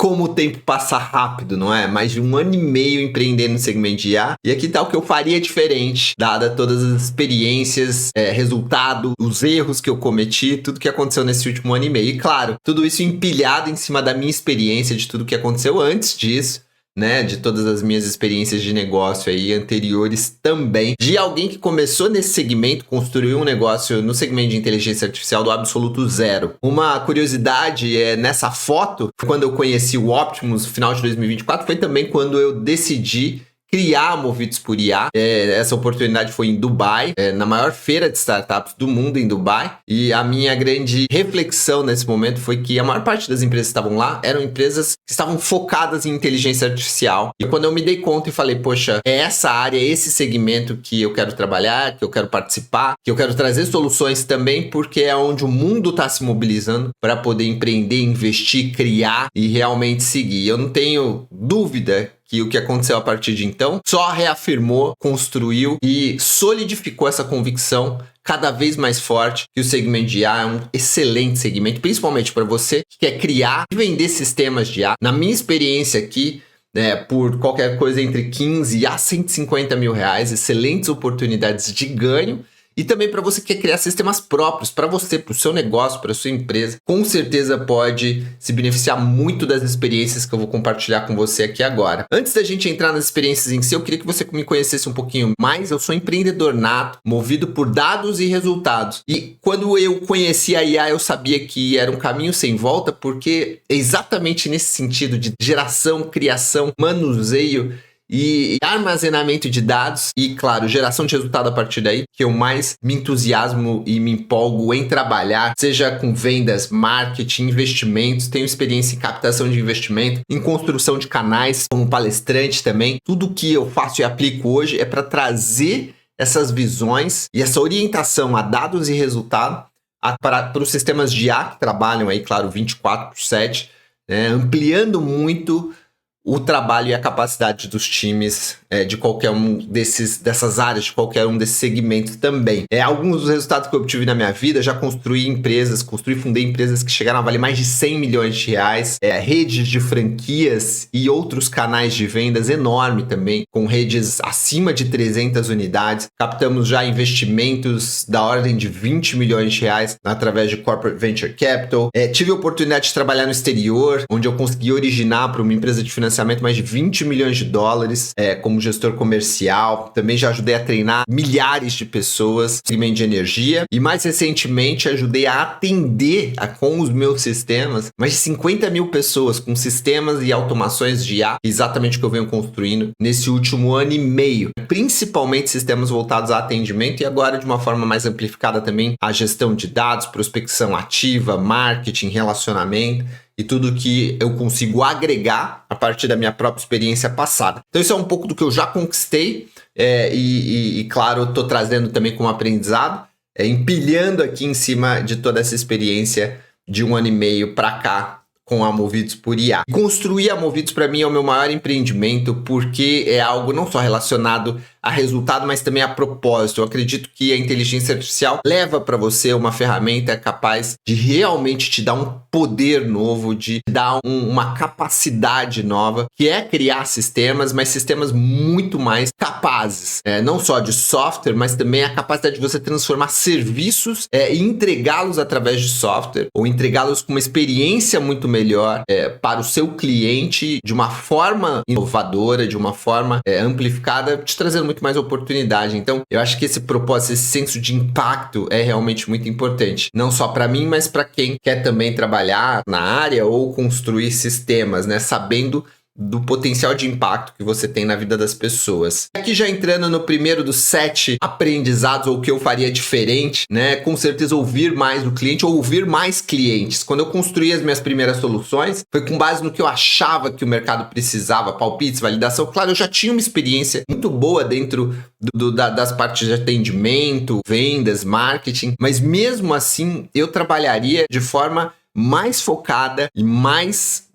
como o tempo passa rápido, não é? Mais de 1 ano e meio empreendendo no segmento de IA. E aqui tá o que eu faria diferente, dada todas as experiências, resultado, os erros que eu cometi, tudo que aconteceu nesse último ano e meio. E claro, tudo isso empilhado em cima da minha experiência, de tudo que aconteceu antes disso, né, de todas as minhas experiências de negócio aí anteriores também, de alguém que começou nesse segmento, construiu um negócio no segmento de inteligência artificial do absoluto zero. Uma curiosidade nessa foto, quando eu conheci o Optimus no final de 2024, foi também quando eu decidi criar a Movidos por IA. Essa oportunidade foi em Dubai, na maior feira de startups do mundo em Dubai. E a minha grande reflexão nesse momento foi que a maior parte das empresas que estavam lá eram empresas que estavam focadas em inteligência artificial. E quando eu me dei conta e falei, poxa, é essa área, esse segmento que eu quero trabalhar, que eu quero participar, que eu quero trazer soluções também, porque é onde o mundo está se mobilizando para poder empreender, investir, criar e realmente seguir. Eu não tenho dúvida que o que aconteceu a partir de então só reafirmou, construiu e solidificou essa convicção cada vez mais forte que o segmento de IA é um excelente segmento, principalmente para você que quer criar e vender sistemas de IA. Na minha experiência aqui, por qualquer coisa entre 15 a 150 mil reais, excelentes oportunidades de ganho. E também para você que quer criar sistemas próprios para você, para o seu negócio, para a sua empresa, com certeza pode se beneficiar muito das experiências que eu vou compartilhar com você aqui agora. Antes da gente entrar nas experiências em si, eu queria que você me conhecesse um pouquinho mais. Eu sou empreendedor nato, movido por dados e resultados. E quando eu conheci a IA, eu sabia que era um caminho sem volta, porque é exatamente nesse sentido de geração, criação, manuseio e armazenamento de dados e, claro, geração de resultado a partir daí, que eu mais me entusiasmo e me empolgo em trabalhar, seja com vendas, marketing, investimentos. Tenho experiência em captação de investimento, em construção de canais, como palestrante também. Tudo que eu faço e aplico hoje é para trazer essas visões e essa orientação a dados e resultado para os sistemas de IA que trabalham aí, claro, 24/7, ampliando muito o trabalho e a capacidade dos times de qualquer um dessas áreas, de qualquer um desses segmentos também. Alguns dos resultados que eu obtive na minha vida, já construí e fundei empresas que chegaram a valer mais de 100 milhões de reais, redes de franquias e outros canais de vendas enorme também, com redes acima de 300 unidades. Captamos já investimentos da ordem de 20 milhões de reais através de Corporate Venture Capital. Tive a oportunidade de trabalhar no exterior, onde eu consegui originar para uma empresa de financiamento mais de 20 milhões de dólares como gestor comercial. Também já ajudei a treinar milhares de pessoas no segmento de energia e mais recentemente ajudei a atender com os meus sistemas mais de 50 mil pessoas com sistemas e automações de IA, exatamente o que eu venho construindo nesse último ano e meio, principalmente sistemas voltados a atendimento e agora de uma forma mais amplificada também a gestão de dados, prospecção ativa, marketing, relacionamento e tudo que eu consigo agregar a partir da minha própria experiência passada. Então isso é um pouco do que eu já conquistei e claro, estou trazendo também como aprendizado, empilhando aqui em cima de toda essa experiência de 1 ano e meio para cá com a Movidos por IA. Construir a Movidos para mim é o meu maior empreendimento porque é algo não só relacionado a resultado, mas também a propósito. Eu acredito que a inteligência artificial leva para você uma ferramenta capaz de realmente te dar um poder novo, de dar uma capacidade nova, que é criar sistemas, mas sistemas muito mais capazes, não só de software, mas também a capacidade de você transformar serviços e entregá-los através de software, ou entregá-los com uma experiência muito melhor para o seu cliente, de uma forma inovadora, de uma forma amplificada, te trazendo muito mais oportunidade. Então, eu acho que esse propósito, esse senso de impacto é realmente muito importante. Não só para mim, mas para quem quer também trabalhar na área ou construir sistemas, sabendo do potencial de impacto que você tem na vida das pessoas. Aqui já entrando no primeiro dos 7 aprendizados, ou o que eu faria diferente, com certeza ouvir mais do cliente ou ouvir mais clientes. Quando eu construí as minhas primeiras soluções, foi com base no que eu achava que o mercado precisava, palpites, validação. Claro, eu já tinha uma experiência muito boa dentro das partes de atendimento, vendas, marketing, mas mesmo assim eu trabalharia de forma mais focada e mais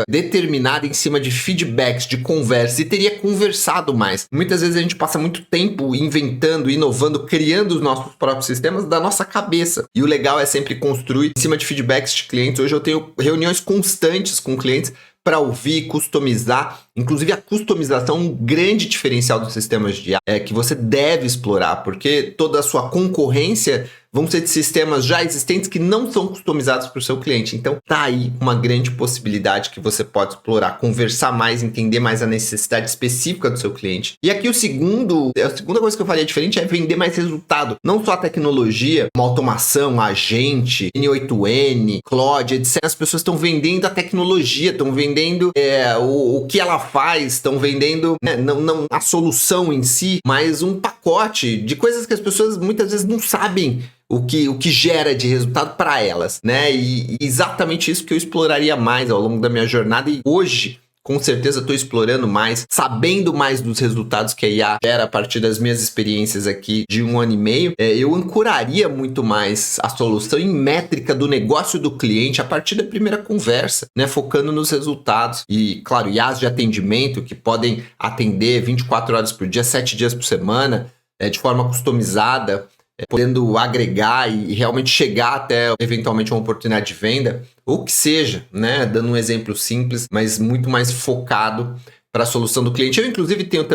determinada em cima de feedbacks, de conversa, e teria conversado mais. Muitas vezes a gente passa muito tempo inventando, inovando, criando os nossos próprios sistemas da nossa cabeça. E o legal é sempre construir em cima de feedbacks de clientes. Hoje eu tenho reuniões constantes com clientes para ouvir, customizar. Inclusive, a customização é um grande diferencial dos sistemas de IA, que você deve explorar, porque toda a sua concorrência vão ser de sistemas já existentes que não são customizados para o seu cliente. Então, tá aí uma grande possibilidade que você pode explorar, conversar mais, entender mais a necessidade específica do seu cliente. E aqui a segunda coisa que eu faria diferente é vender mais resultado. Não só a tecnologia, uma automação, agente, N8N, Claude, etc. As pessoas estão vendendo a tecnologia, estão vendendo o que ela faz, estão vendendo não a solução em si, mas um pacote de coisas que as pessoas muitas vezes não sabem o que gera de resultado para elas, né? E exatamente isso que eu exploraria mais ao longo da minha jornada, e hoje com certeza estou explorando mais, sabendo mais dos resultados que a IA gera a partir das minhas experiências aqui de 1 ano e meio. Eu ancoraria muito mais a solução em métrica do negócio do cliente a partir da primeira conversa, né? Focando nos resultados. E, claro, IAs de atendimento que podem atender 24 horas por dia, 7 dias por semana, de forma customizada, podendo agregar e realmente chegar até eventualmente uma oportunidade de venda, ou que seja, né? Dando um exemplo simples, mas muito mais focado para a solução do cliente. Eu, inclusive, tenho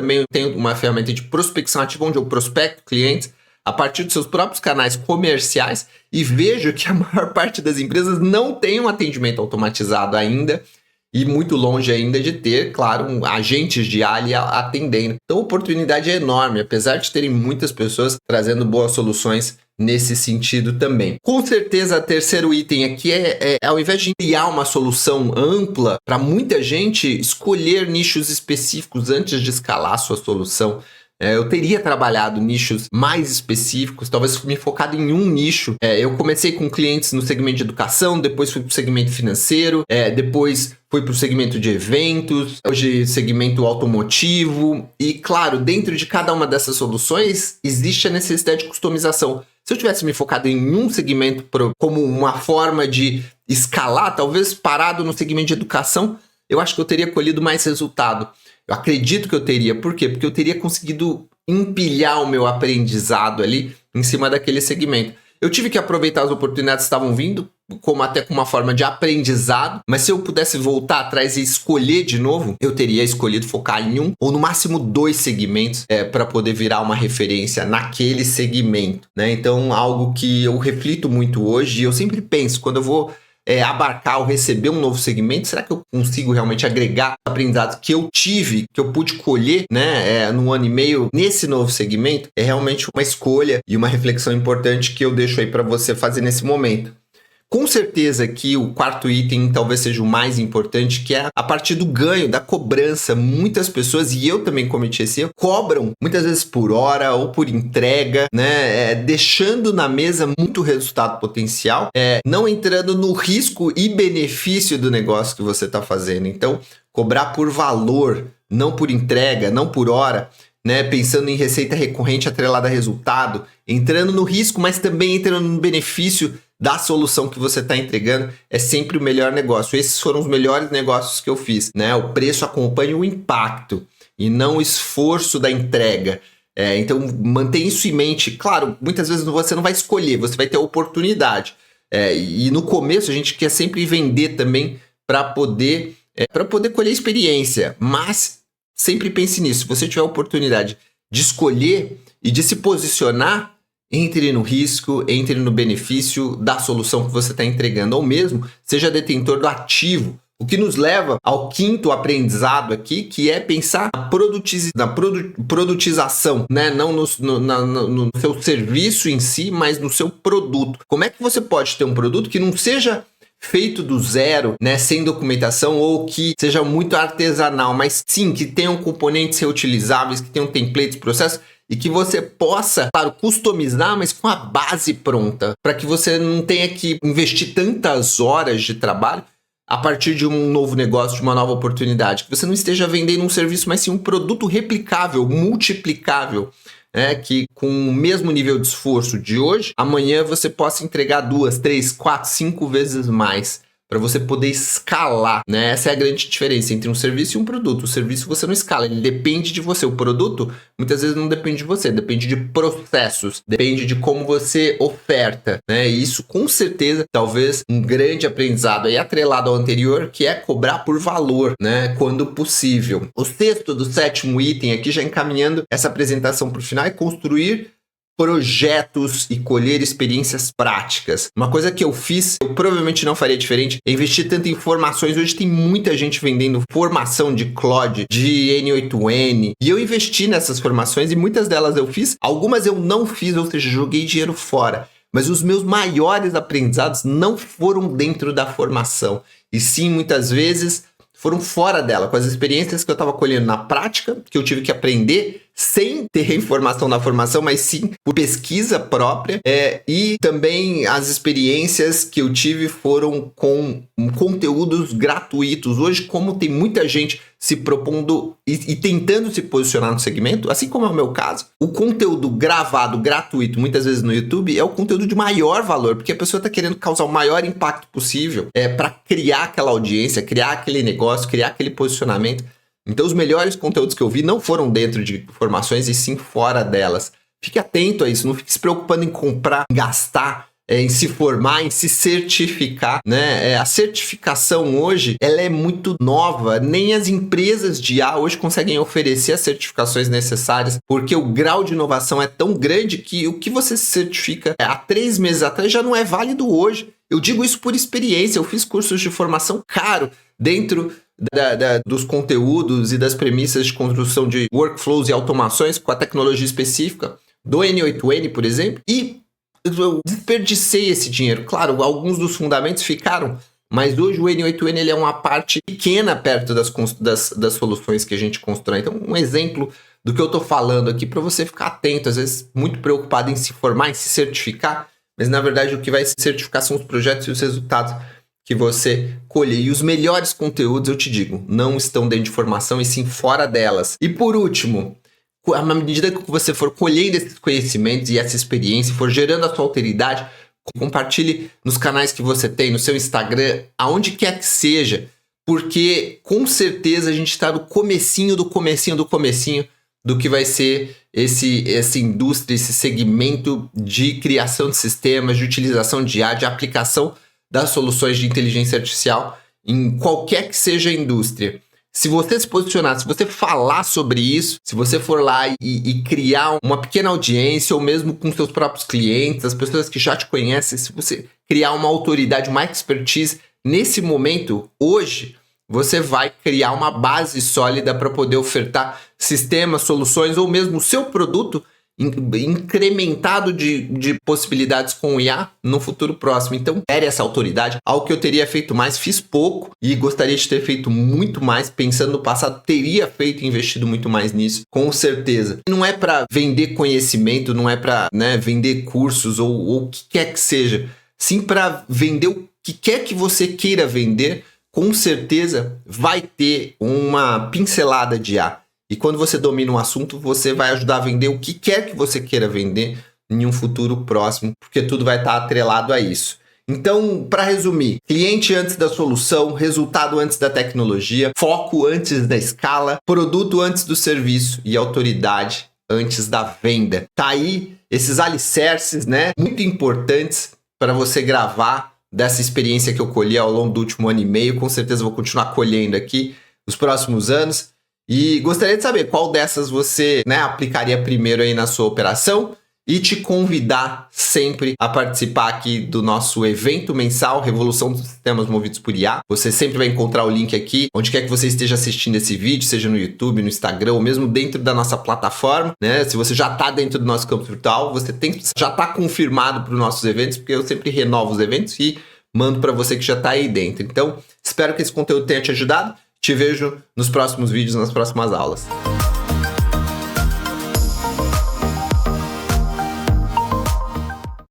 uma ferramenta de prospecção ativa, onde eu prospecto clientes a partir dos seus próprios canais comerciais e vejo que a maior parte das empresas não tem um atendimento automatizado ainda, e muito longe ainda de ter, claro, agentes de IA atendendo. Então a oportunidade é enorme, apesar de terem muitas pessoas trazendo boas soluções nesse sentido também. Com certeza, o terceiro item aqui ao invés de criar uma solução ampla, para muita gente escolher nichos específicos antes de escalar a sua solução. Eu teria trabalhado nichos mais específicos, talvez me focado em um nicho. Eu comecei com clientes no segmento de educação, depois fui para o segmento financeiro, depois fui para o segmento de eventos, hoje segmento automotivo. E claro, dentro de cada uma dessas soluções existe a necessidade de customização. Se eu tivesse me focado em um segmento como uma forma de escalar, talvez parado no segmento de educação, eu acho que eu teria colhido mais resultado. Eu acredito que eu teria. Por quê? Porque eu teria conseguido empilhar o meu aprendizado ali em cima daquele segmento. Eu tive que aproveitar as oportunidades que estavam vindo, como até com uma forma de aprendizado, mas se eu pudesse voltar atrás e escolher de novo, eu teria escolhido focar em um ou no máximo 2 segmentos para poder virar uma referência naquele segmento, né? Então, algo que eu reflito muito hoje, e eu sempre penso, quando eu vou abarcar ou receber um novo segmento, será que eu consigo realmente agregar aprendizados que eu tive, que eu pude colher, né, num ano e meio nesse novo segmento? É realmente uma escolha e uma reflexão importante que eu deixo aí para você fazer nesse momento. Com certeza que o quarto item talvez seja o mais importante, que é a partir do ganho, da cobrança. Muitas pessoas, e eu também cometi esse erro, cobram muitas vezes por hora ou por entrega, né? Deixando na mesa muito resultado potencial, não entrando no risco e benefício do negócio que você está fazendo. Então, cobrar por valor, não por entrega, não por hora, né? Pensando em receita recorrente atrelada a resultado, entrando no risco, mas também entrando no benefício da solução que você está entregando, é sempre o melhor negócio. Esses foram os melhores negócios que eu fiz, né? O preço acompanha o impacto e não o esforço da entrega. Então, mantém isso em mente. Claro, muitas vezes você não vai escolher, você vai ter a oportunidade. E no começo a gente quer sempre vender também para poder colher experiência, mas sempre pense nisso. Se você tiver a oportunidade de escolher e de se posicionar, entre no risco, entre no benefício da solução que você está entregando, ou mesmo seja detentor do ativo. O que nos leva ao quinto aprendizado aqui, que é pensar na produtização, né? Não no seu serviço em si, mas no seu produto. Como é que você pode ter um produto que não seja feito do zero, né, sem documentação, ou que seja muito artesanal, mas sim que tenham componentes reutilizáveis, que tenham templates, processos, e que você possa, claro, customizar, mas com a base pronta, para que você não tenha que investir tantas horas de trabalho a partir de um novo negócio, de uma nova oportunidade, que você não esteja vendendo um serviço, mas sim um produto replicável, multiplicável, que com o mesmo nível de esforço de hoje, amanhã você possa entregar 2, 3, 4, 5 vezes mais para você poder escalar, né? Essa é a grande diferença entre um serviço e um produto. O serviço você não escala, ele depende de você. O produto, muitas vezes, não depende de você, depende de processos, depende de como você oferta, né? E isso, com certeza, talvez um grande aprendizado aí atrelado ao anterior, que é cobrar por valor, né? Quando possível. O sexto do sétimo item aqui, já encaminhando essa apresentação para o final, é construir projetos e colher experiências práticas. Uma coisa que eu fiz, eu provavelmente não faria diferente, é investir tanto em formações. Hoje tem muita gente vendendo formação de Claude, de N8N, e eu investi nessas formações e muitas delas eu fiz, algumas eu não fiz, ou seja, joguei dinheiro fora. Mas os meus maiores aprendizados não foram dentro da formação, e sim, muitas vezes, foram fora dela, com as experiências que eu estava colhendo na prática, que eu tive que aprender sem ter informação na formação, mas sim por pesquisa própria, e também as experiências que eu tive foram com conteúdos gratuitos. Hoje, como tem muita gente se propondo e tentando se posicionar no segmento, assim como é o meu caso, o conteúdo gravado, gratuito, muitas vezes no YouTube, é o conteúdo de maior valor, porque a pessoa está querendo causar o maior impacto possível para criar aquela audiência, criar aquele negócio, criar aquele posicionamento. Então, os melhores conteúdos que eu vi não foram dentro de formações e sim fora delas. Fique atento a isso, não fique se preocupando em comprar, em gastar, em se formar, em se certificar, né? A certificação hoje, ela é muito nova, nem as empresas de IA hoje conseguem oferecer as certificações necessárias, porque o grau de inovação é tão grande que o que você se certifica há 3 meses atrás já não é válido hoje. Eu digo isso por experiência, eu fiz cursos de formação caro dentro dos conteúdos e das premissas de construção de workflows e automações com a tecnologia específica do N8N, por exemplo, e eu desperdicei esse dinheiro. Claro, alguns dos fundamentos ficaram, mas hoje o N8N ele é uma parte pequena perto das soluções que a gente constrói. Então, um exemplo do que eu estou falando aqui para você ficar atento, às vezes muito preocupado em se formar, em se certificar, mas na verdade o que vai se certificar são os projetos e os resultados que você colhe. E os melhores conteúdos, eu te digo, não estão dentro de formação e sim fora delas. E por último, à medida que você for colhendo esses conhecimentos e essa experiência, for gerando a sua alteridade, compartilhe nos canais que você tem, no seu Instagram, aonde quer que seja, porque com certeza a gente está no comecinho do que vai ser essa indústria, esse segmento de criação de sistemas, de utilização de IA, de aplicação das soluções de inteligência artificial em qualquer que seja a indústria. Se você se posicionar, se você falar sobre isso, se você for lá e criar uma pequena audiência, ou mesmo com seus próprios clientes, as pessoas que já te conhecem, se você criar uma autoridade, uma expertise, nesse momento, hoje, você vai criar uma base sólida para poder ofertar sistemas, soluções, ou mesmo o seu produto incrementado de possibilidades com o IA no futuro próximo. Então, quero essa autoridade. Algo que eu teria feito mais, fiz pouco e gostaria de ter feito muito mais. Pensando no passado, teria feito e investido muito mais nisso, com certeza. Não é para vender conhecimento, não é para vender cursos ou o que quer que seja. Sim, para vender o que quer que você queira vender, com certeza vai ter uma pincelada de IA. E quando você domina um assunto, você vai ajudar a vender o que quer que você queira vender em um futuro próximo, porque tudo vai estar atrelado a isso. Então, para resumir, cliente antes da solução, resultado antes da tecnologia, foco antes da escala, produto antes do serviço e autoridade antes da venda. Tá aí esses alicerces, muito importantes para você gravar dessa experiência que eu colhi ao longo do último ano e meio. Com certeza vou continuar colhendo aqui nos próximos anos. E gostaria de saber qual dessas você aplicaria primeiro aí na sua operação e te convidar sempre a participar aqui do nosso evento mensal, Revolução dos Sistemas Movidos por IA. Você sempre vai encontrar o link aqui, onde quer que você esteja assistindo esse vídeo, seja no YouTube, no Instagram, ou mesmo dentro da nossa plataforma, Se você já está dentro do nosso campo virtual, você já está confirmado para os nossos eventos, porque eu sempre renovo os eventos e mando para você que já está aí dentro. Então, espero que esse conteúdo tenha te ajudado. Te vejo nos próximos vídeos, nas próximas aulas.